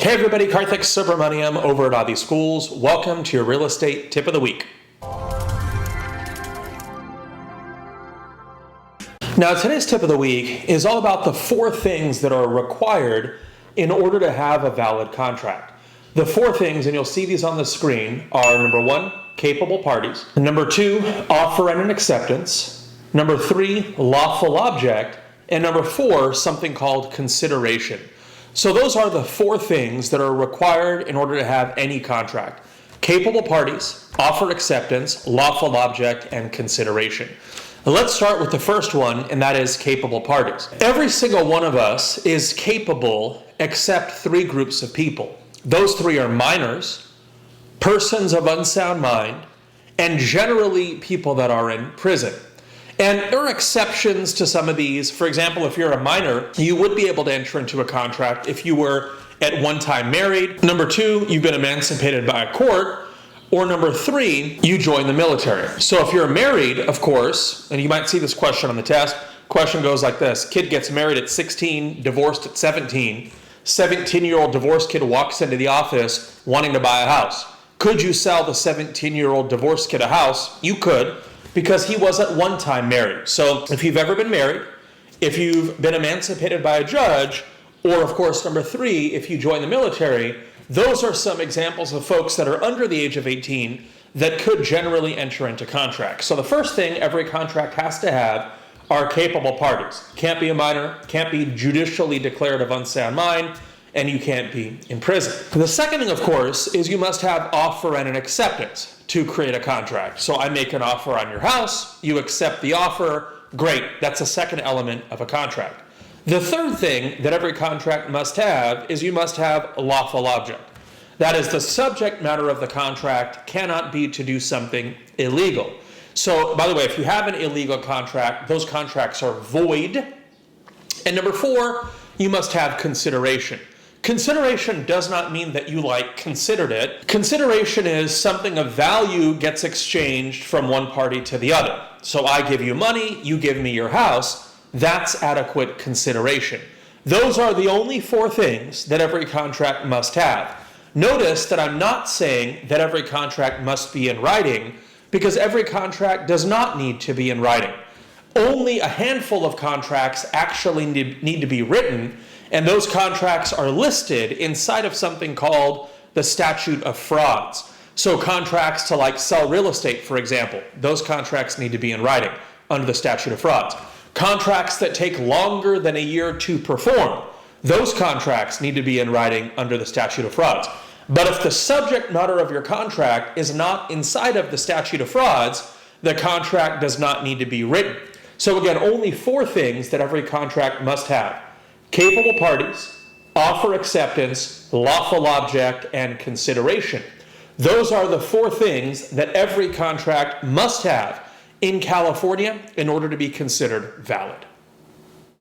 Hey everybody, Kartik Subramaniam over at ADHI Schools. Welcome to your real estate tip of the week. Now today's tip of the week is all about the 4 things that are required in order to have a valid contract. The 4 things, and you'll see these on the screen, are number 1, capable parties. Number 2, offer and an acceptance. Number 3, lawful object. And number 4, something called consideration. So those are the 4 things that are required in order to have any contract. Capable parties, offer acceptance, lawful object, and consideration. Let's start with the first one, and that is capable parties. Every single one of us is capable except 3 groups of people. Those 3 are minors, persons of unsound mind, and generally people that are in prison. And there are exceptions to some of these. For example, if you're a minor, you would be able to enter into a contract if you were at one time married. Number 2, you've been emancipated by a court. Or number 3, you join the military. So if you're married, of course, and you might see this question on the test, question goes like this. Kid gets married at 16, divorced at 17. 17-year-old divorced kid walks into the office wanting to buy a house. Could you sell the 17-year-old divorced kid a house? You could, because he was at one time married. So if you've ever been married, if you've been emancipated by a judge, or of course, number 3, if you join the military, those are some examples of folks that are under the age of 18 that could generally enter into contracts. So the first thing every contract has to have are capable parties. Can't be a minor, can't be judicially declared of unsound mind, and you can't be in prison. The second thing, of course, is you must have offer and an acceptance to create a contract. So I make an offer on your house, you accept the offer, great. That's the second element of a contract. The third thing that every contract must have is you must have a lawful object. That is, the subject matter of the contract cannot be to do something illegal. So, by the way, if you have an illegal contract, those contracts are void. And number 4, you must have consideration. Consideration does not mean that you considered it. Consideration is something of value gets exchanged from one party to the other. So I give you money, you give me your house. That's adequate consideration. Those are the only 4 things that every contract must have. Notice that I'm not saying that every contract must be in writing, because every contract does not need to be in writing. Only a handful of contracts actually need to be written, and those contracts are listed inside of something called the statute of frauds. So contracts to sell real estate, for example, those contracts need to be in writing under the statute of frauds. Contracts that take longer than a year to perform, those contracts need to be in writing under the statute of frauds. But if the subject matter of your contract is not inside of the statute of frauds, the contract does not need to be written. So again, only 4 things that every contract must have. Capable parties, offer acceptance, lawful object, and consideration. Those are the 4 things that every contract must have in California in order to be considered valid.